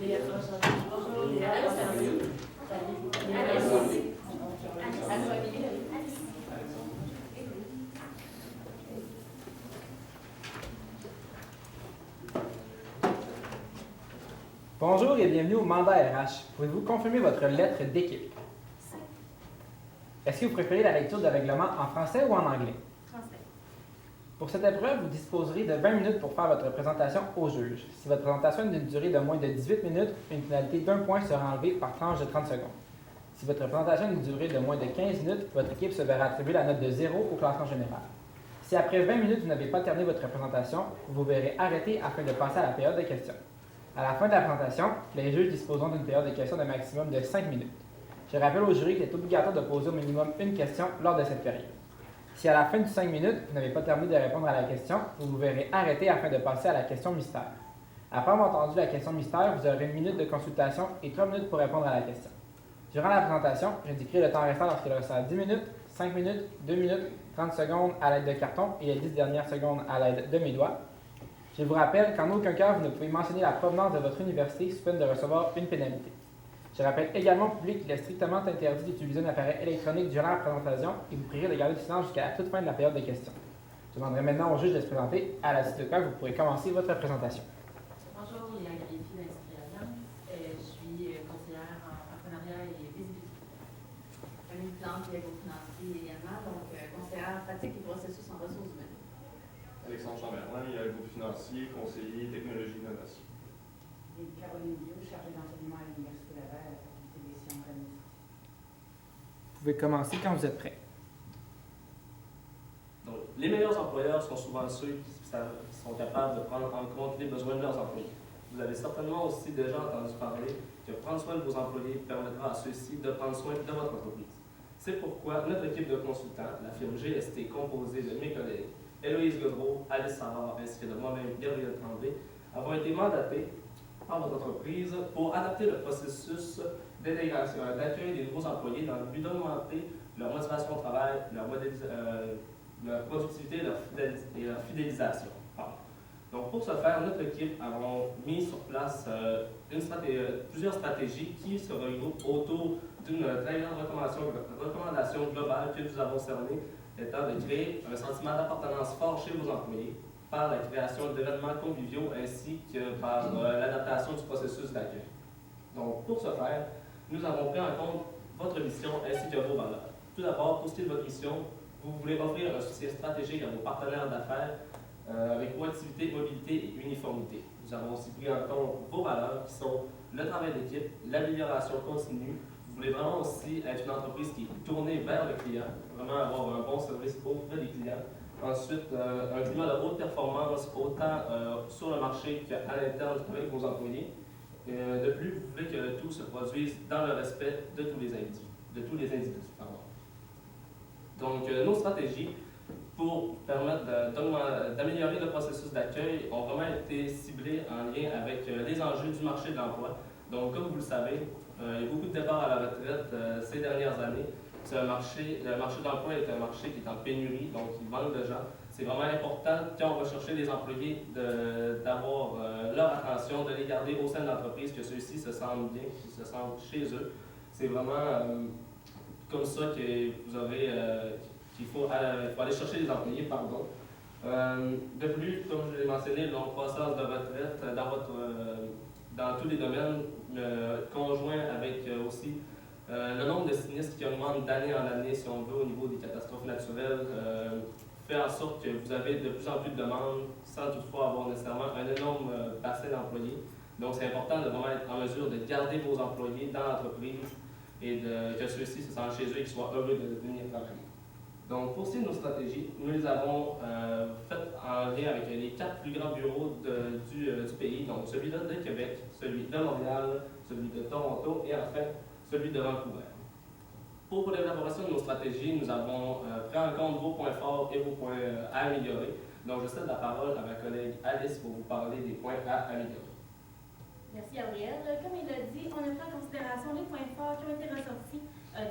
Bonjour, Léa. Salut. Bonjour et bienvenue au mandat RH. Pouvez-vous confirmer votre lettre d'équipe? Est-ce que vous préférez la lecture de règlement en français ou en anglais? Français. Pour cette épreuve, vous disposerez de 20 minutes pour faire votre présentation au juge. Si votre présentation est d'une durée de moins de 18 minutes, une pénalité d'1 point sera enlevée par tranche de 30 secondes. Si votre présentation est d'une durée de moins de 15 minutes, votre équipe se verra attribuer la note de 0 au classement général. Si après 20 minutes, vous n'avez pas terminé votre présentation, vous verrez arrêter afin de passer à la période de questions. À la fin de la présentation, les juges disposeront d'une période de questions de maximum de 5 minutes. Je rappelle au jury qu'il est obligatoire de poser au minimum une question lors de cette période. Si à la fin de 5 minutes, vous n'avez pas terminé de répondre à la question, vous verrez arrêter afin de passer à la question mystère. Après avoir entendu la question mystère, vous aurez 1 minute de consultation et 3 minutes pour répondre à la question. Durant la présentation, j'indiquerai le temps restant lorsqu'il restera 10 minutes, 5 minutes, 2 minutes, 30 secondes à l'aide de carton et les 10 dernières secondes à l'aide de mes doigts. Je vous rappelle qu'en aucun cas, vous ne pouvez mentionner la provenance de votre université sous peine de recevoir une pénalité. Je rappelle également au public qu'il est strictement interdit d'utiliser un appareil électronique durant la présentation et vous prierez de garder le silence jusqu'à la toute fin de la période de questions. Je demanderai maintenant au juge de se présenter, à la suite de quoi vous pourrez commencer votre présentation. Bonjour, Léa Galifi d'Industrie Alliance. Je suis conseillère en partenariat et visibilité. Camille Plante, éco-financier également, donc conseillère pratique et processus en ressources humaines. Alexandre Chamberlain, groupe financier, conseiller, technologie, innovation. Et Caroline Biot, chargée d'enseignement à l'Université Laval à la faculté des sciences administratives. Vous pouvez commencer quand vous êtes prêt. Donc, les meilleurs employeurs sont souvent ceux qui sont capables de prendre en compte les besoins de leurs employés. Vous avez certainement aussi déjà entendu parler que prendre soin de vos employés permettra à ceux-ci de prendre soin de votre entreprise. C'est pourquoi notre équipe de consultants, la firme GST, composée de mes collègues Héloïse Godreau, Alice Savard, ainsi que de moi-même, Gabriel Tremblay, avons été mandatés par votre entreprise pour adapter le processus d'intégration, d'accueil des nouveaux employés dans le but d'augmenter leur motivation au travail, leur productivité et leur fidélisation. Donc, pour ce faire, notre équipe a mis sur place plusieurs stratégies qui se regroupent autour d'une très grande recommandation globale que nous avons cernée, étant de créer un sentiment d'appartenance fort chez vos employés par la création d'événements conviviaux ainsi que par l'adaptation du processus d'accueil. Donc, pour ce faire, nous avons pris en compte votre mission ainsi que vos valeurs. Tout d'abord, pour ce qui est de votre mission, vous voulez offrir un soutien stratégique à vos partenaires d'affaires avec proactivité, mobilité et uniformité. Nous avons aussi pris en compte vos valeurs qui sont le travail d'équipe, l'amélioration continue. Vous voulez vraiment aussi être une entreprise qui est tournée vers le client, vraiment avoir un bon service auprès des clients. Ensuite, un climat de haute performance, autant sur le marché qu'à l'interne avec vos employés. De plus, vous voulez que le tout se produise dans le respect de tous les individus. Donc, nos stratégies pour permettre d'améliorer le processus d'accueil ont vraiment été ciblées en lien avec les enjeux du marché de l'emploi. Donc, comme vous le savez, il y a beaucoup de départs à la retraite ces dernières années. Le marché de l'emploi est un marché qui est en pénurie, donc il manque de gens. C'est vraiment important, quand on va chercher des employés, d'avoir leur attention, de les garder au sein de l'entreprise, que ceux-ci se sentent bien, qu'ils se sentent chez eux. C'est vraiment comme ça que vous aurez, qu'il faut aller chercher des employés, pardon. De plus, comme je l'ai mentionné, longue croissance de retraite dans tous les domaines, conjoint avec aussi le nombre de sinistres qui augmente d'année en année, si on veut, au niveau des catastrophes naturelles, fait en sorte que vous avez de plus en plus de demandes sans toutefois avoir nécessairement un énorme bassin d'employés. Donc, c'est important de vraiment être en mesure de garder vos employés dans l'entreprise et que ceux-ci se sentent chez eux et qu'ils soient heureux de venir travailler. Donc, pour ce qui est de nos stratégies, nous les avons faites en lien avec les 4 plus grands bureaux du pays, donc celui-là de Québec, celui de Montréal, celui de Toronto et enfin celui de Vancouver. Pour l'élaboration de nos stratégies, nous avons pris en compte vos points forts et vos points à améliorer. Donc, je cède la parole à ma collègue Alice pour vous parler des points à améliorer. Merci Gabriel. Comme il l'a dit, on a pris en considération les points forts qui ont été ressortis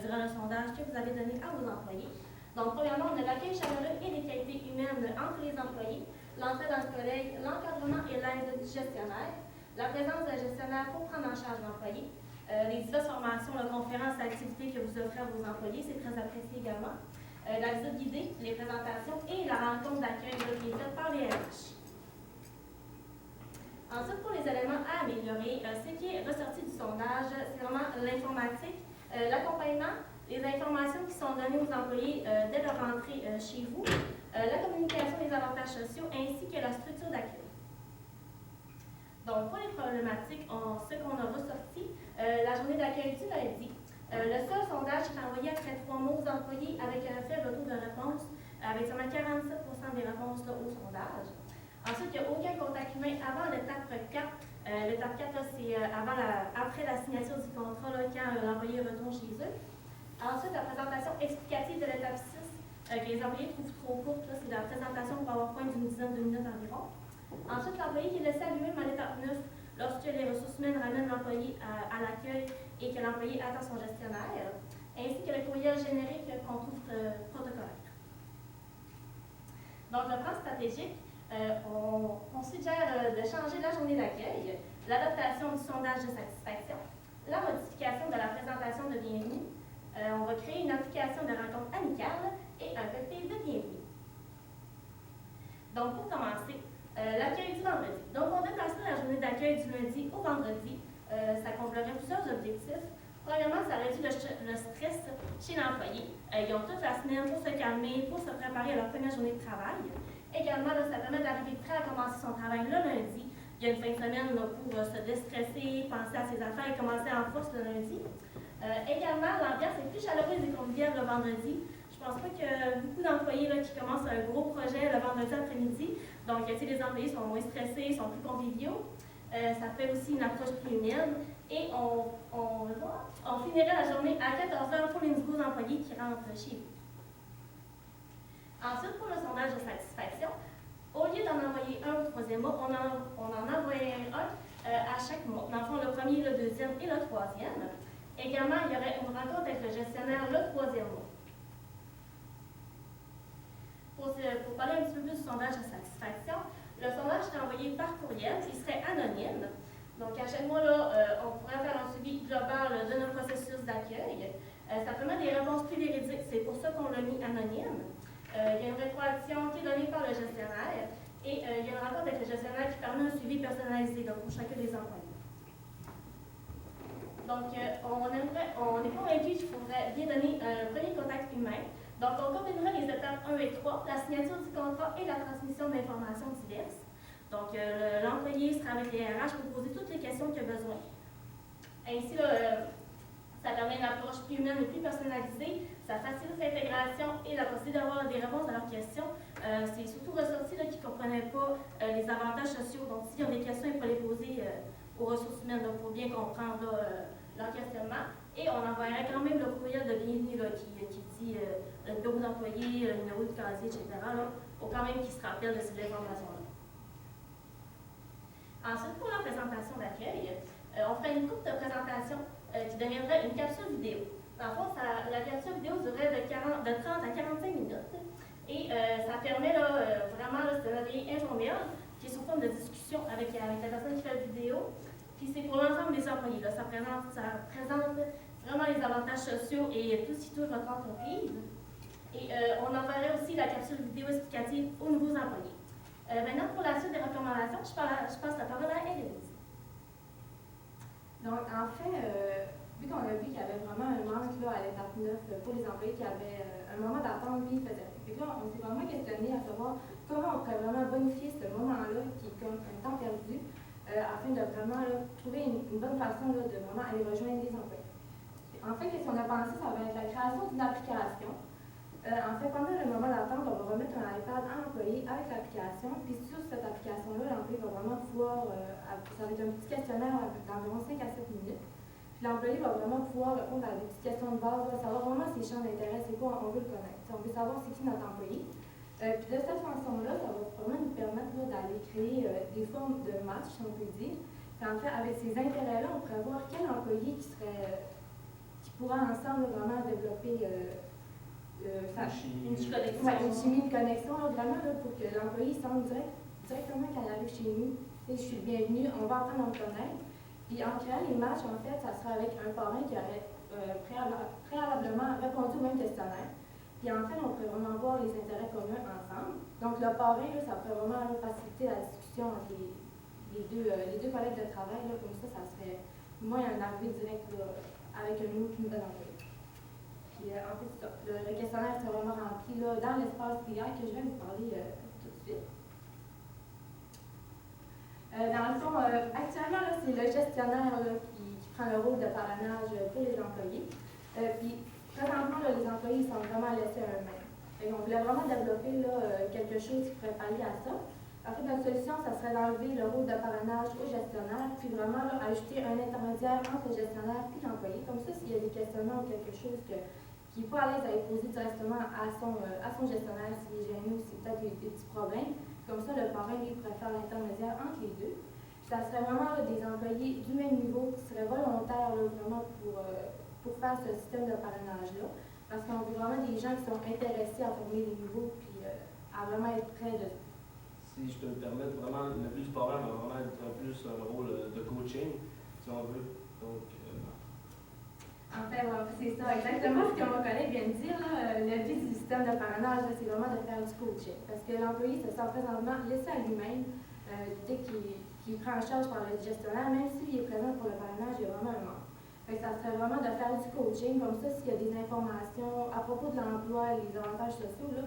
durant le sondage que vous avez donné à vos employés. Donc, premièrement, on a l'accueil chaleureux et les qualités humaines entre les employés, l'entraide entre collègues, l'encadrement et l'aide du gestionnaire, la présence d'un gestionnaire pour prendre en charge l'employé, les diverses formations, les conférences, activités que vous offrez à vos employés, c'est très apprécié également. La visite guidée, les présentations et la rencontre d'accueil qui est faite par les RH. Ensuite, pour les éléments à améliorer, ce qui est ressorti du sondage, c'est vraiment l'informatique, l'accompagnement, les informations qui sont données aux employés dès leur entrée chez vous, la communication des avantages sociaux ainsi que la structure d'accueil. Donc, pour les problématiques, ce qu'on a ressorti, la journée d'accueil du lundi. Le seul sondage est envoyé après 3 mois aux employés avec un faible taux de réponse, avec seulement 47% des réponses là, au sondage. Ensuite, il n'y a aucun contact humain avant l'étape 4. L'étape 4, c'est après la signature du contrat, là, quand l'employé retourne chez eux. Ensuite, la présentation explicative de l'étape 6, que les employés trouvent trop courte, c'est la présentation PowerPoint d'une dizaine de minutes environ. Ensuite, l'employé qui est laissé à lui-même à l'étape 9, lorsque les ressources humaines ramènent l'employé à l'accueil et que l'employé attend son gestionnaire, ainsi que le courriel générique qu'on trouve protocolaire. Donc, le plan stratégique, on suggère de changer la journée d'accueil, l'adaptation du sondage de satisfaction, la modification de la présentation de bienvenue. On va créer une application de rencontre amicale et un cocktail de bienvenue. Donc, pour commencer, l'accueil du vendredi. Donc, on déplace la journée d'accueil du lundi au vendredi. Ça comblerait plusieurs objectifs. Premièrement, ça réduit le stress chez l'employé. Ils ont toute la semaine pour se calmer, pour se préparer à leur première journée de travail. Également, là, ça permet d'arriver prêt à commencer son travail le lundi. Il y a une fin de semaine là, pour se déstresser, penser à ses affaires et commencer en force le lundi. Également, l'ambiance est plus chaleureuse et conviviale le vendredi. Je ne pense pas qu'il y a beaucoup d'employés qui commencent un gros projet le vendredi après-midi. Donc, les employés sont moins stressés, sont plus conviviaux. Ça fait aussi une approche plus humaine. Et on finirait la journée à 14h pour les nouveaux employés qui rentrent chez vous. Ensuite, pour le sondage de satisfaction, au lieu d'en envoyer un au 3e mois, on en envoyait un à chaque mois. Dans le fond, le premier, le deuxième et le 3e. Également, il y aurait une rencontre avec le gestionnaire le 3e mois. Pour parler un petit peu plus du sondage de satisfaction, le sondage est envoyé par courriel, il serait anonyme. Donc, à chaque mois, là, on pourrait faire un suivi global de notre processus d'accueil. Ça permet des réponses plus véridiques, c'est pour ça qu'on l'a mis anonyme. Il y a une rétroaction qui est donnée par le gestionnaire et il y a une rencontre avec le gestionnaire qui permet un suivi personnalisé donc, pour chacun des employés. Donc, on est convaincu qu'il faudrait bien donner un premier contact humain. Donc, on combinerait les étapes 1 et 3, la signature du contrat et la transmission d'informations diverses. Donc, l'employé sera avec les RH pour poser toutes les questions qu'il a besoin. Ainsi, ça permet une approche plus humaine et plus personnalisée. Ça facilite l'intégration et la possibilité d'avoir des réponses à leurs questions. C'est surtout ressorti qu'ils ne comprenaient pas les avantages sociaux. Donc, s'ils ont des questions, il faut les poser aux ressources humaines pour bien comprendre leur questionnement. Et on enverrait quand même le courriel de bienvenue qui dit le numéro d'employé, le numéro de casier, etc. Pour quand même qu'ils se rappellent de ces informations-là. Ensuite, pour la présentation d'accueil, on ferait une courte présentation qui deviendrait une capsule vidéo. Dans le fond, la capsule vidéo durerait de 30 à 45 minutes. Et ça permet vraiment de se donner informel, qui est sous forme de discussion avec la personne qui fait la vidéo. Puis c'est pour l'ensemble des employés. Ça présente vraiment les avantages sociaux et tout ce qui touche votre entreprise. Et on enverrait aussi la capsule vidéo explicative aux nouveaux employés. Maintenant, pour la suite des recommandations, je passe la parole à Héloïse. Donc, en fait, vu qu'on a vu qu'il y avait vraiment un manque à l'étape 9 pour les employés qui avaient un moment d'attente, puis ils faisaient. Et là, on s'est vraiment questionné à savoir comment on pourrait vraiment bonifier ce moment-là qui est comme un temps perdu, afin de vraiment trouver une bonne façon de vraiment aller rejoindre les employés. En fait, ce qu'on a pensé, ça va être la création d'une application. En fait, pendant le moment d'attente, on va remettre un iPad à l'employé avec l'application, puis sur cette application-là, l'employé va vraiment pouvoir, ça va être un petit questionnaire d'environ 5 à 7 minutes. Puis l'employé va vraiment pouvoir répondre à des petites questions de base, savoir vraiment ses champs d'intérêt, c'est quoi, on veut le connaître. On veut savoir c'est qui notre employé. Puis de cette façon-là, ça va vraiment nous permettre d'aller créer des formes de match, si on peut dire. Puis en fait, avec ces intérêts-là, on pourrait voir quel employé qui pourra ensemble vraiment développer une chimie, une chimie de connexion, vraiment pour que l'employé sente directement quand il arrive chez nous je suis le bienvenu, on va apprendre à me connaître. Puis en créant les matchs, en fait, ça sera avec un parrain qui aurait préalablement répondu au même questionnaire. Puis en fait, on pourrait vraiment voir les intérêts communs ensemble. Donc le parrain, là, ça pourrait vraiment faciliter la discussion entre les deux collègues de travail. Là, comme ça serait moins un arrivé direct là, avec un nouvel employé. Puis en fait, le questionnaire serait vraiment rempli là, dans l'espace IA que je vais vous parler tout de suite. Dans le fond, actuellement, là, c'est le gestionnaire là, qui prend le rôle de parrainage pour les employés. Puis, présentement, là, les employés sont vraiment laissés à eux-mêmes. On voulait vraiment développer là, quelque chose qui pourrait pallier à ça. En fait, notre solution, ça serait d'enlever le rôle de parrainage au gestionnaire, puis vraiment là, ajouter un intermédiaire entre le gestionnaire et l'employé. Comme ça, s'il y a des questionnements ou quelque chose qui n'est pas à l'aise à les poser directement à son gestionnaire, s'il est gêné ou s'il peut-être des petits problèmes, comme ça, le parrain, lui, pourrait faire l'intermédiaire entre les deux. Puis ça serait vraiment là, des employés du même niveau qui seraient volontaires là, vraiment pour faire ce système de parrainage-là. Parce qu'on veut vraiment des gens qui sont intéressés à former des niveaux puis à vraiment être près de. Si je peux me permettre, vraiment, le but du parrain va vraiment être plus un rôle de coaching, si on veut. Donc, En fait, c'est ça, exactement ce que mon collègue vient de dire. Là, le but du système de parrainage, c'est vraiment de faire du coaching. Parce que l'employé se sent présentement laissé à lui-même dès qu'il prend en charge par le gestionnaire, même s'il est présent pour le parrainage, il y a vraiment un manque. Ça serait vraiment de faire du coaching, comme ça, s'il y a des informations à propos de l'emploi et les avantages sociaux, là,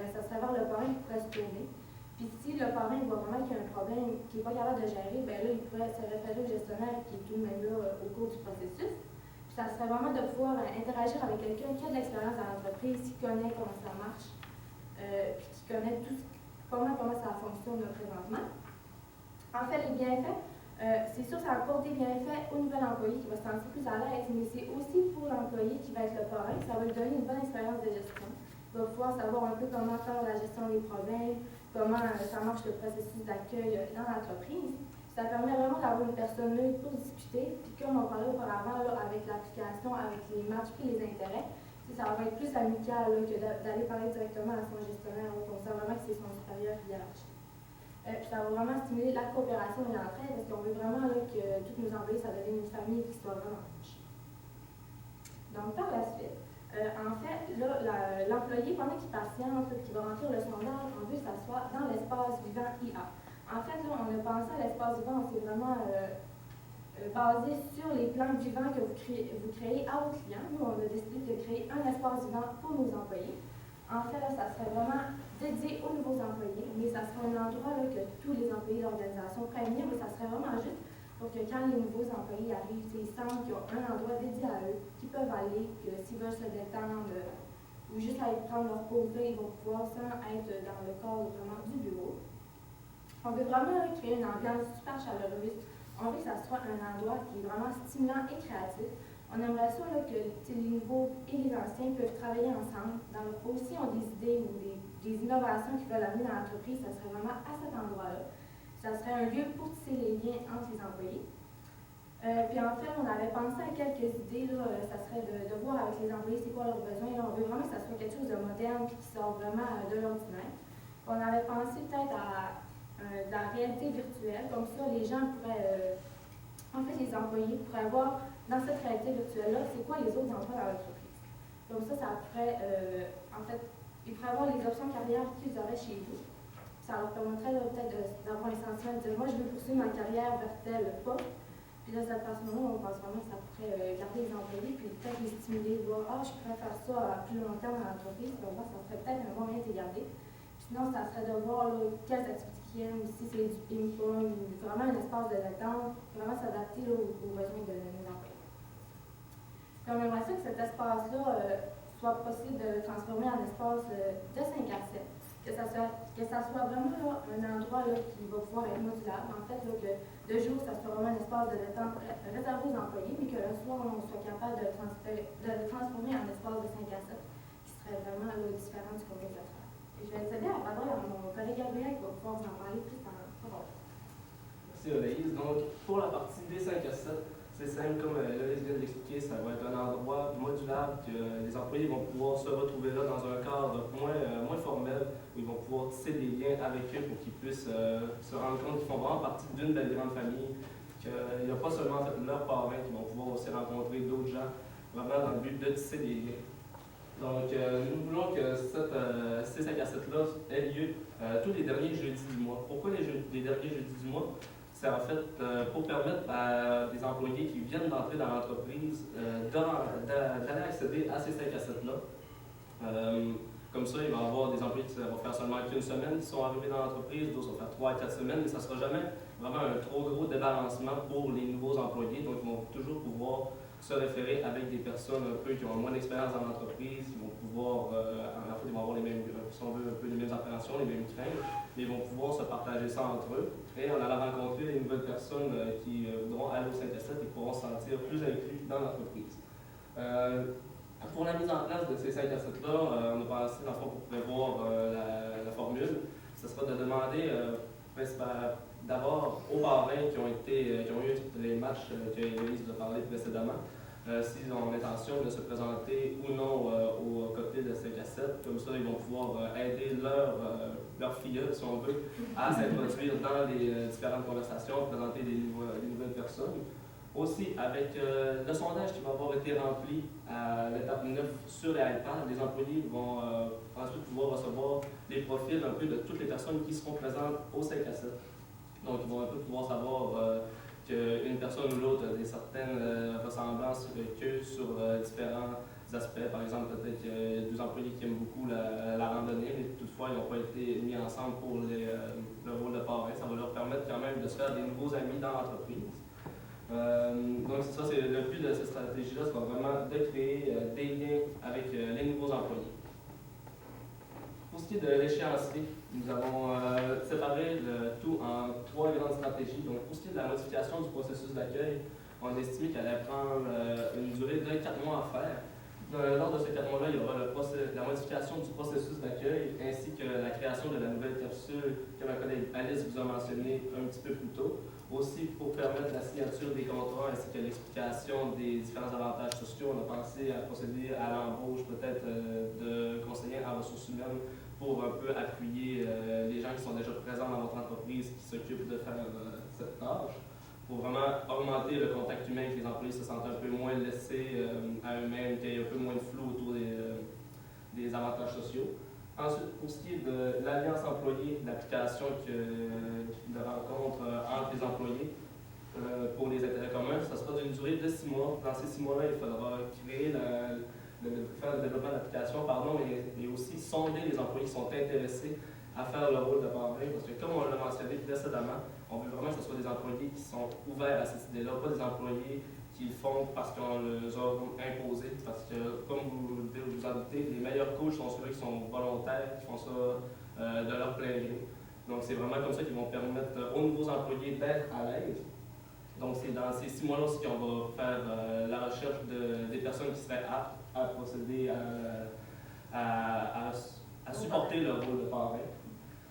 ça serait vers le parrain qui pourrait se tourner. Puis si le parrain voit vraiment qu'il y a un problème qu'il n'est pas capable de gérer, bien là, il pourrait se référer au gestionnaire qui est tout de même là au cours du processus. Puis ça serait vraiment de pouvoir interagir avec quelqu'un qui a de l'expérience dans l'entreprise, qui connaît comment ça marche, puis qui connaît comment ça fonctionne présentement. En fait, les bienfaits, c'est sûr, ça apporte des bienfaits au nouvel employé qui va se sentir plus à l'aise, mais c'est aussi pour l'employé qui va être le parrain, ça va lui donner une bonne expérience de gestion. Il va pouvoir savoir un peu comment faire la gestion des problèmes, comment ça marche le processus d'accueil dans l'entreprise. Ça permet vraiment d'avoir une personne neutre pour discuter, puis comme on parlait auparavant, là, avec l'application, avec les matchs et les intérêts, ça va être plus amical là, que d'aller parler directement à son gestionnaire, là, comme ça vraiment que c'est son supérieur hiérarchique. Puis ça va vraiment stimuler la coopération et l'entraide, parce qu'on veut vraiment là, que tous nos employés, ça devienne une famille qui soit vraiment proche. Donc par la suite, en fait, là, l'employé, pendant qu'il patiente, qu'il va remplir le sondage, on veut que ça soit dans l'espace vivant IA. En fait, là, on a pensé à l'espace vivant, c'est vraiment basé sur les plans vivants que vous créez à vos clients. Nous, on a décidé de créer un espace vivant pour nos employés. En fait, là, ça serait vraiment dédié aux nouveaux employés, mais ça serait un endroit là, que tous les employés de l'organisation pourraient venir, mais ça serait vraiment juste pour que quand les nouveaux employés arrivent, ils sentent qu'ils ont un endroit dédié à eux, qu'ils peuvent aller, que s'ils veulent se détendre ou juste aller prendre leur pause, ils vont pouvoir sans être dans le cadre vraiment du bureau. On veut vraiment créer une ambiance super chaleureuse. On veut que ça soit un endroit qui est vraiment stimulant et créatif. On aimerait ça là, que les nouveaux et les anciens peuvent travailler ensemble. Dans le pause, s'ils ont des idées ou des innovations qu'ils veulent amener dans l'entreprise, ça serait vraiment à cet endroit-là. Ça serait un lieu pour tisser les liens entre les employés. Puis en fait, on avait pensé à quelques idées. Là, ça serait de voir avec les employés c'est quoi leurs besoins. Là, on veut vraiment que ça soit quelque chose de moderne et qui sort vraiment de l'ordinaire. On avait pensé peut-être à de la réalité virtuelle. Comme ça, les gens pourraient, en fait, les employés pourraient voir dans cette réalité virtuelle-là, c'est quoi les autres emplois dans l'entreprise. Comme ça pourrait, en fait, ils pourraient avoir les options carrière qu'ils auraient chez vous. Ça leur permettrait peut-être d'avoir un sentiment de dire, moi, je veux poursuivre ma carrière vers tel poste. Puis là, à ce moment-là, on pense vraiment que ça pourrait garder les employés, puis peut-être les stimuler, voir, je pourrais faire ça à plus long terme dans l'entreprise. Puis on voit que ça serait peut-être un bon moyen de les garder. Sinon, ça serait de voir là, quelles activités qu'ils aiment, si c'est du ping-pong, vraiment un espace de détente, vraiment s'adapter aux besoins de nos employés. Puis on aimerait ça que cet espace-là soit possible de le transformer en espace de 5 à 7. Que ça soit vraiment là, un endroit là, qui va pouvoir être modulable. En fait, là, que de jour, ça soit vraiment un espace de détente réservé aux employés, mais que le soir, on soit capable de le transformer en espace de 5 à 7, qui serait vraiment là, différent du contexte de travail. Et je vais céder la parole à mon collègue Gabriel qui va pouvoir vous en parler plus en profondeur. Merci Olaïse. Donc, pour la partie des 5 à 7, C'est simple, comme Loïs vient de l'expliquer, ça va être un endroit modulable que les employés vont pouvoir se retrouver là dans un cadre moins formel, où ils vont pouvoir tisser des liens avec eux pour qu'ils puissent se rendre compte qu'ils font vraiment partie d'une belle grande famille, qu'il n'y a pas seulement en fait, leurs parents qui vont pouvoir aussi rencontrer d'autres gens, vraiment dans le but de tisser des liens. Donc, nous voulons que ces 5 à 7-là aient lieu tous les derniers jeudis du mois. Pourquoi les derniers jeudis du mois? C'est en fait pour permettre à des employés qui viennent d'entrer dans l'entreprise d'aller accéder à ces 5 à 7-là. Comme ça, il va y avoir des employés qui vont faire seulement qu'une semaine qui sont arrivés dans l'entreprise, d'autres vont faire 3 à 4 semaines, mais ça ne sera jamais vraiment un trop gros débalancement pour les nouveaux employés. Donc, ils vont toujours pouvoir se référer avec des personnes un peu qui ont moins d'expérience dans l'entreprise, qui vont pouvoir, en fait, ils vont avoir les mêmes, si on veut, un peu les mêmes appréhensions, les mêmes craintes, mais ils vont pouvoir se partager ça entre eux. Et en allant rencontrer des nouvelles personnes qui voudront aller au 5 à 7 et pourront se sentir plus inclus dans l'entreprise. Pour la mise en place de ces 5 à 7-là, on a pensé, dans le fond, pour prévoir la formule, ce sera de demander d'abord aux parrains qui ont eu les matchs que Élise vous a parlé précédemment, s'ils ont l'intention de se présenter ou non au cocktail de 5 à 7. Comme ça, ils vont pouvoir aider leur filleule, si on veut, à s'introduire dans les différentes conversations, présenter des nouvelles personnes. Aussi, avec le sondage qui va avoir été rempli à l'étape 9 sur les iPads, les employés vont ensuite pouvoir recevoir les profils un peu de toutes les personnes qui seront présentes au 5 à 7. Donc, ils vont un peu pouvoir savoir qu'une personne ou l'autre a des certaines ressemblances qu'eux sur différents aspects. Par exemple, peut-être qu'il y a des employés qui aiment beaucoup la randonnée, mais toutefois, ils n'ont pas été mis ensemble pour le rôle de parrain. Ça va leur permettre quand même de se faire des nouveaux amis dans l'entreprise. Donc, ça, c'est le but de cette stratégie-là, c'est vraiment de créer des liens avec les nouveaux employés. Pour ce qui est de l'échéancier, nous avons séparé le tout en 3 grandes stratégies. Donc, pour ce qui est de la modification du processus d'accueil, on estime qu'elle allait prendre une durée de 4 mois à faire. Lors de ces 4 mois-là, il y aura la modification du processus d'accueil ainsi que la création de la nouvelle capsule que ma collègue Alice vous a mentionné un petit peu plus tôt. Aussi, pour permettre la signature des contrats ainsi que l'explication des différents avantages sociaux, on a pensé à procéder à l'embauche peut-être de conseillers en ressources humaines pour un peu appuyer les gens qui sont déjà présents dans votre entreprise qui s'occupent de faire cette tâche, pour vraiment augmenter le contact humain, que les employés se sentent un peu moins laissés à eux-mêmes, qu'il y ait un peu moins de flou autour des avantages sociaux. Ensuite, pour ce qui est de l'alliance employée, l'application de rencontre entre les employés pour les intérêts communs, ça sera d'une durée de 6 mois. Dans ces 6 mois-là, il faudra faire le développement de l'application, mais aussi sonder les employés qui sont intéressés à faire le rôle de parrain, parce que comme on l'a mentionné précédemment, on veut vraiment que ce soit des employés qui sont ouverts à cette idée-là, pas des employés qui le font parce qu'on les a imposés, parce que, comme vous vous en doutez, les meilleurs coachs sont ceux qui sont volontaires, qui font ça de leur plein gré. Donc, c'est vraiment comme ça qu'ils vont permettre aux nouveaux employés d'être à l'aise. Donc, c'est dans ces 6 mois-là aussi qu'on va faire la recherche des personnes qui seraient aptes à procéder à supporter le rôle de parrain.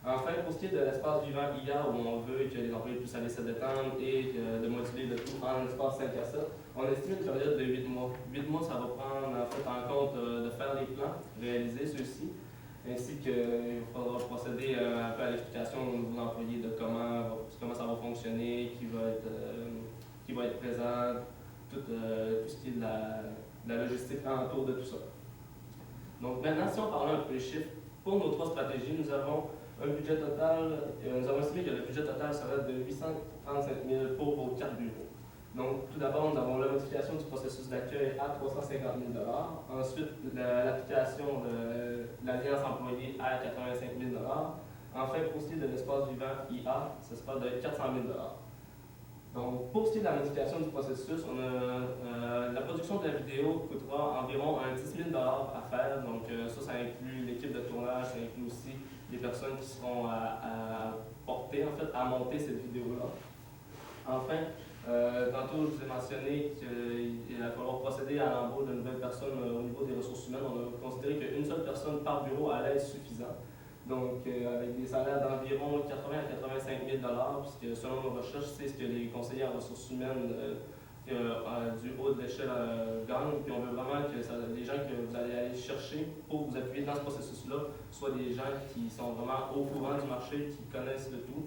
Enfin, pour ce qui est de l'espace vivant IA, où on veut que les employés puissent aller se détendre et de moduler le tout en espace 5 à 7, on estime une période de 8 mois. 8 mois, ça va prendre en fait en compte de faire les plans, réaliser ceux-ci, ainsi qu'il faudra procéder un peu à l'explication aux nouveaux employés de comment ça va fonctionner, qui va être présent, tout ce qui est de la logistique autour de tout ça. Donc maintenant, si on parle un peu des chiffres, pour nos 3 stratégies, nous avons un budget total, nous avons estimé que le budget total serait de 835 000 pour vos 4 bureaux. Donc, tout d'abord, nous avons la modification du processus d'accueil à 350 000 $. Ensuite, l'application de l'alliance employée à 85 000 $. Enfin, pour ce qui est de l'espace vivant IA, ce sera de 400 000 $. Donc, pour ce qui est de la modification du processus, la production de la vidéo coûtera environ 10 000 $ à faire. Donc, ça inclut l'équipe de tournage, ça inclut aussi les personnes qui seront à porter, en fait, à monter cette vidéo-là. Enfin, tantôt, je vous ai mentionné qu'il va falloir procéder à l'embauche de nouvelles personnes au niveau des ressources humaines. On a considéré qu'une seule personne par bureau allait être suffisant. Donc, avec des salaires d'environ 80 à 85 000 $, puisque selon nos recherches, c'est ce que les conseillers en ressources humaines du haut de l'échelle gagnent, puis on veut vraiment que les gens que vous allez aller chercher pour vous appuyer dans ce processus-là soient des gens qui sont vraiment au courant du marché, qui connaissent le tout.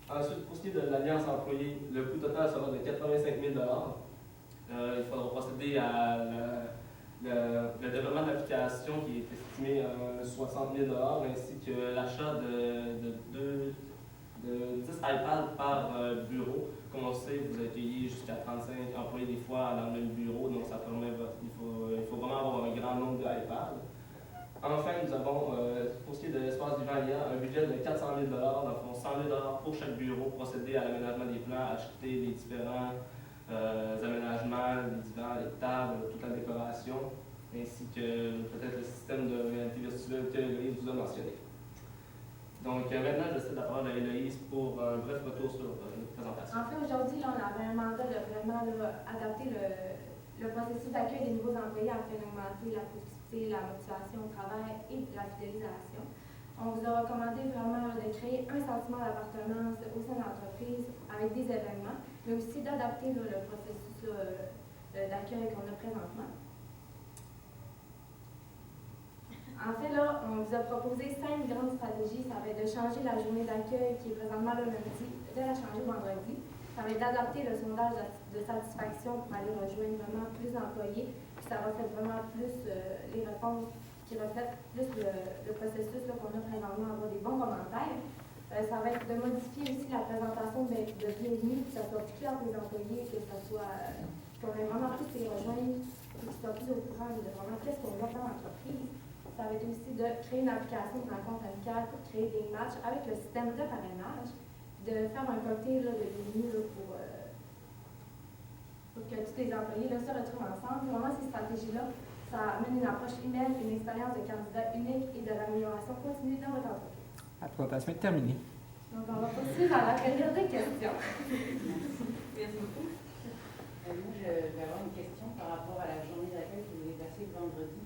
Ensuite, pour ce qui est de l'alliance employée, le coût total sera de 85 000 il faudra procéder à le développement de l'application qui est estimé à 60 000 ainsi que l'achat de 10 iPads par bureau. Comme on sait, vous accueillez jusqu'à 35 employés des fois dans le même bureau, donc ça permet, il faut vraiment avoir un grand nombre d'iPads. Enfin, nous avons, pour ce qui est de l'espace vivant IA, un budget de 400 000 dans le fond 100 000 pour chaque bureau, procéder à l'aménagement des plans, acheter les différents aménagements, les divans, les tables, toute la décoration, ainsi que peut-être le système de réalité virtuelle que Héloïse vous a mentionné. Donc maintenant, je cède la parole à Héloïse pour un bref retour sur notre présentation. En fait, aujourd'hui, on avait un mandat de vraiment adapter le processus d'accueil des nouveaux employés afin d'augmenter la positivité, la motivation au travail et la fidélisation. On vous a recommandé vraiment de créer un sentiment d'appartenance au sein de l'entreprise avec des événements, mais aussi d'adapter le processus d'accueil qu'on a présentement. En fait, là, on vous a proposé 5 grandes stratégies. Ça va être de changer la journée d'accueil qui est présentement le lundi, de la changer le vendredi. Ça va être d'adapter le sondage de satisfaction pour aller rejoindre vraiment plus d'employés. Puis ça reflète vraiment plus les réponses qui reflètent plus le processus qu'on a présentement, avoir des bons commentaires. Ça va être de modifier aussi la présentation de bienvenue, que ça soit plus clair pour les employés, que ça soit qu'on ait vraiment plus les rejoindre, et qu'ils soient plus au courant de vraiment qu'est-ce qu'on va faire dans l'entreprise. Ça va être aussi de créer une application de rencontre amicale pour créer des matchs avec le système de parrainage, de faire un cocktail de bienvenue pour que tous les employés se retrouvent ensemble. Vraiment, ces stratégies-là, ça amène une approche humaine, une expérience de candidat unique et de l'amélioration continue dans votre entreprise. La présentation est terminée. Donc, on va poursuivre à la période de questions. Merci beaucoup. Moi, je vais avoir une question par rapport à la journée d'accueil que vous avez passée le vendredi.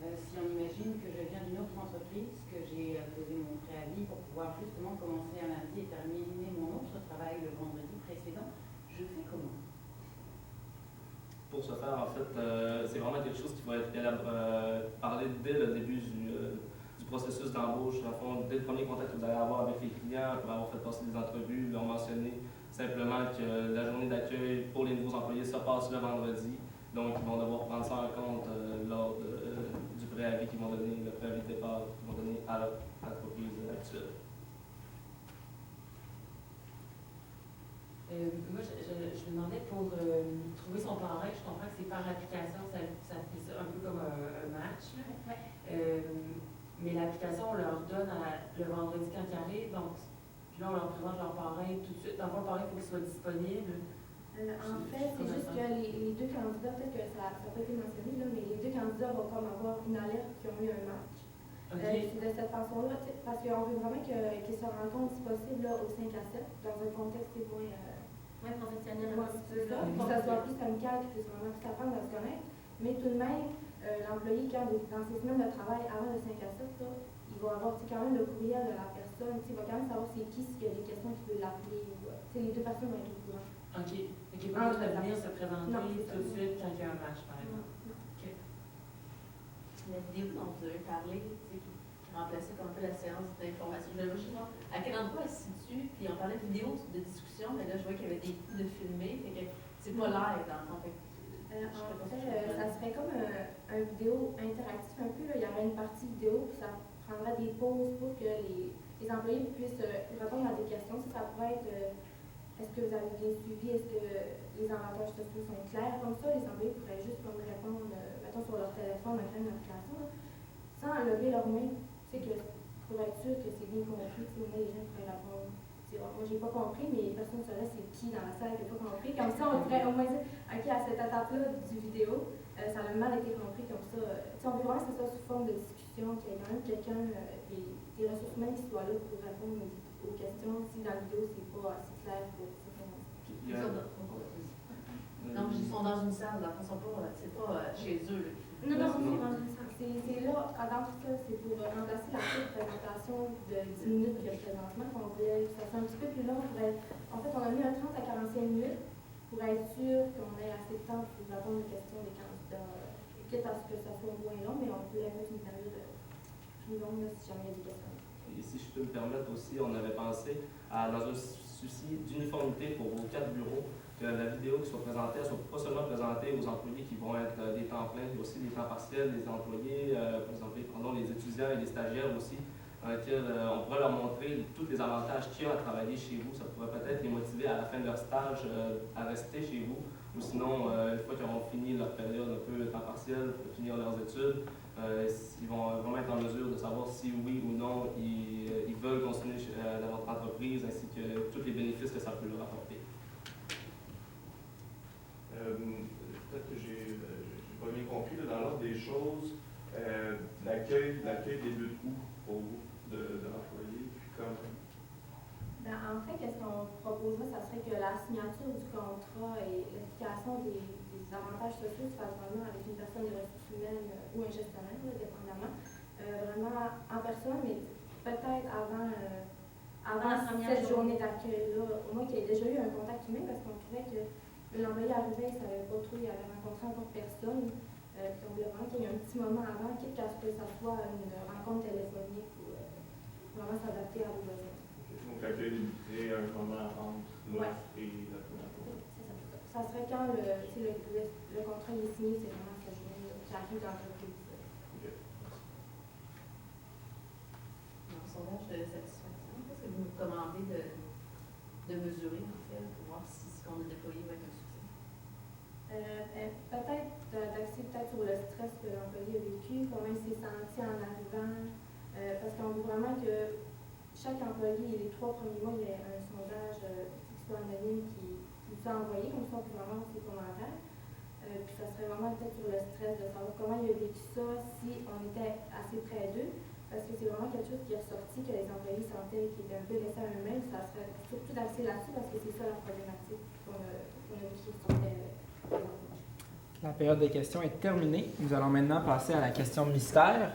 Si on imagine que je viens d'une autre entreprise, que j'ai posé mon préavis pour pouvoir justement commencer un lundi et terminer mon autre travail le vendredi précédent, je fais comment? Pour ce faire, en fait, c'est vraiment quelque chose qui va être parlé dès le début du processus d'embauche. En fond, dès le premier contact que vous allez avoir avec les clients, pour avoir fait passer des entrevues, leur mentionner simplement que la journée d'accueil pour les nouveaux employés se passe le vendredi. Donc, ils vont devoir prendre ça en compte lors du préavis qu'ils vont donner, le préavis de départ qu'ils vont donner à l'entreprise actuelle. Moi, je me demandais pour trouver son parrain, je comprends que c'est par application, ça fait ça un peu comme un match. Mais l'application, on leur donne le vendredi quand ils arrivent, donc puis là, on leur présente leur parrain tout de suite. Dans le fond, le parrain, il faut qu'il soit disponible. En fait, c'est juste que les deux candidats, peut-être que ça n'a pas été mentionné, là, mais les deux candidats vont comme avoir une alerte qui ont eu un match. Okay. C'est de cette façon-là, parce qu'on veut vraiment qu'ils se rencontrent, si possible, là, au 5 à 7, dans un contexte qui est moins professionnel. c'est ça, que ça soit plus amical, qu'ils puissent vraiment plus apprendre à se connaître. Mais tout de même, l'employé, dans ses semaines de travail avant le 5 à 7, là, il va avoir quand même le courriel de la personne, il va quand même savoir c'est qui, s'il y a des questions qu'il veut l'appeler. Les deux personnes vont être au courant. OK. Pas juste de venir se présenter tout de suite quand il y a un match, par exemple. OK. La vidéo dont vous avez parlé, qui remplaçait un peu la séance d'information, je voulais juste voir à quel endroit elle se situe, puis on parlait de vidéo de discussion, mais là je vois qu'il y avait des coups de filmé, fait que c'est pas live dans le fond. En fait, ça serait comme un vidéo interactif un peu, là. Il y aurait une partie vidéo, puis ça prendra des pauses pour que les employés puissent répondre à des questions. Ça pourrait être est-ce que vous avez bien suivi, est-ce que les avantages sociaux sont clairs? Comme ça, les employés pourraient juste comme répondre, mettons sur leur téléphone, en créant une application, sans lever leurs mains, pour être sûr que c'est bien compris. Les gens pourraient répondre. Moi, j'ai pas compris, mais les personnes seraient c'est qui dans la salle qui n'a pas compris. Comme ça, on pourrait au moins dire, OK, à cette étape-là du vidéo, ça a mal été compris comme ça. On veut vraiment que ce soit sous forme de discussion, qu'il y ait quand même quelqu'un, des ressources humaines qui soient là pour répondre aux questions. Si dans la vidéo, c'est pas assez clair pour certaines. Non, ils sont dans une salle, là, c'est pas chez eux. Non, c'est dans une salle. C'est là, dans tout ça, c'est pour remplacer la petite présentation de 10 minutes qu'il y a présentement, qu'on voulait ça soit un petit peu plus long pour être... En fait, on a mis un 30 à 45 minutes pour être sûr qu'on ait assez de temps pour répondre aux questions des candidats. Quitte à ce que ça soit moins long, mais on peut mettre une période plus longue si jamais il y a des questions. Et si je peux me permettre aussi, on avait pensé, dans un souci d'uniformité pour vos 4 bureaux, que la vidéo qui soit présentée, elle soit pas seulement présentée aux employés qui vont être des temps pleins, mais aussi des temps partiels, des employés, par exemple, les étudiants et les stagiaires aussi, dans lesquels on pourrait leur montrer tous les avantages qu'il y a à travailler chez vous. Ça pourrait peut-être les motiver à la fin de leur stage à rester chez vous, ou sinon, une fois qu'ils auront fini leur période un peu temps partiel, finir leurs études, ils vont vraiment être en mesure de savoir si oui ou non ils veulent continuer dans votre entreprise, ainsi que tous les bénéfices que ça peut leur apporter. Peut-être que j'ai pas bien compris, là, dans l'ordre des choses, l'accueil débute où pour vous de l'employé, puis comment? Ben, en fait, qu'est-ce qu'on proposerait, ça serait que la signature du contrat et l'explication des avantages sociaux se fasse vraiment avec une personne des ressources humaines ou un gestionnaire, là, dépendamment, vraiment en personne, mais peut-être avant cette journée d'accueil-là, au moins qu'il y ait déjà eu un contact humain, parce qu'on trouvait que l'employé arrivait, il ne savait pas trop, il avait rencontré encore personne. Puis on voulait vraiment qu'il y ait un petit moment avant, quitte à ce que ça soit une rencontre téléphonique ou vraiment s'adapter à vos besoins. Donc, l'accueil limité à un moment entre l'offre et la première journée. Ça serait quand le contrat est signé, c'est vraiment cette journée qui arrive dans l'entreprise. Dans le sondage de satisfaction, qu'est-ce que vous nous recommandez de mesurer, en fait, pour voir si ce qu'on a déployé va être un succès? Peut-être d'axer sur le stress que l'employé a vécu, comment il s'est senti en arrivant, parce qu'on veut vraiment que chaque employé, les 3 premiers mois, il y ait un sondage qui soit anonyme qui soit envoyé, comme ça on peut vraiment avoir ses commentaires. Puis ça serait vraiment peut-être sur le stress de savoir comment il a vécu ça, si on était assez près d'eux, parce que c'est vraiment quelque chose qui est ressorti, que les employés sentaient qu'ils étaient un peu laissés à eux-mêmes. Ça serait surtout d'axer là-dessus, parce que c'est ça la problématique qu'on a vu qui ressortait. La période des questions est terminée. Nous allons maintenant passer à la question mystère.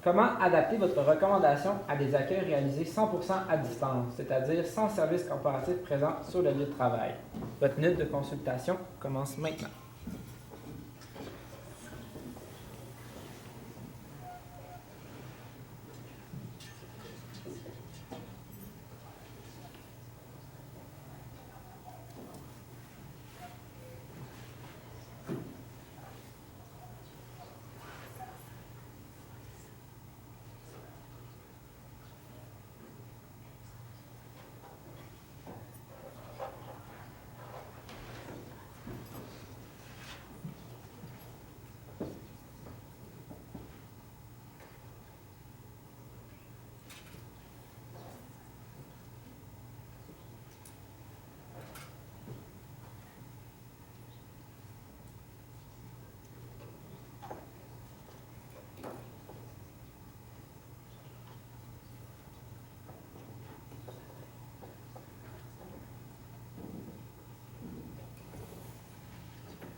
Comment adapter votre recommandation à des accueils réalisés 100% à distance, c'est-à-dire sans service corporatif présent sur le lieu de travail? Votre minute de consultation commence maintenant.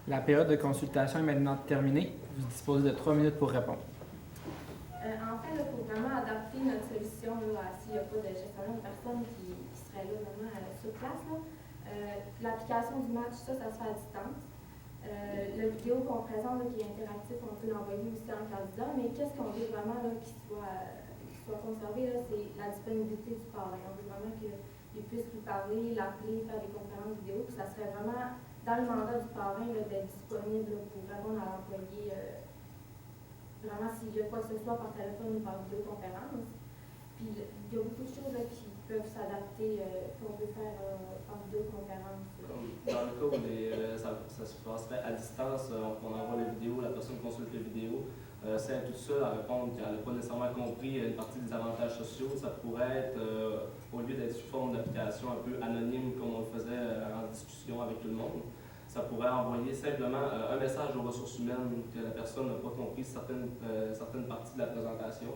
La période de consultation est maintenant terminée. Vous disposez de 3 minutes pour répondre. En fait, il faut vraiment adapter notre solution s'il n'y a pas de gestionnaire, de personne qui serait là vraiment sur place. L'application du match, ça se fait à distance. La vidéo qu'on présente qui est interactive, on peut l'envoyer aussi en candidat, mais qu'est-ce qu'on veut vraiment qui soit conservé, c'est la disponibilité du parrain. On veut vraiment qu'il puisse lui parler, l'appeler, faire des conférences vidéo, puis ça serait vraiment dans le mandat du parrain d'être disponible pour répondre à l'employé vraiment s'il y a quoi que ce soit par téléphone ou par vidéoconférence. Puis il y a beaucoup de choses qui peuvent s'adapter, qu'on peut faire en vidéoconférence. Comme dans le cas où ça se passerait à distance, on envoie les vidéos, la personne consulte les vidéos. Si elle est toute seule à répondre qu'elle n'a pas nécessairement compris une partie des avantages sociaux, ça pourrait être, au lieu d'être sous forme d'application un peu anonyme comme on le faisait en discussion avec tout le monde, ça pourrait envoyer simplement un message aux ressources humaines que la personne n'a pas compris certaines parties de la présentation.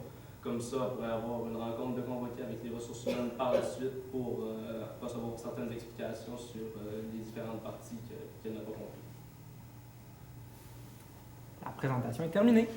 Comme ça, elle pourrait avoir une rencontre de convoqué avec les ressources humaines par la suite pour recevoir certaines explications sur les différentes parties qu'elle n'a pas compris. La présentation est terminée.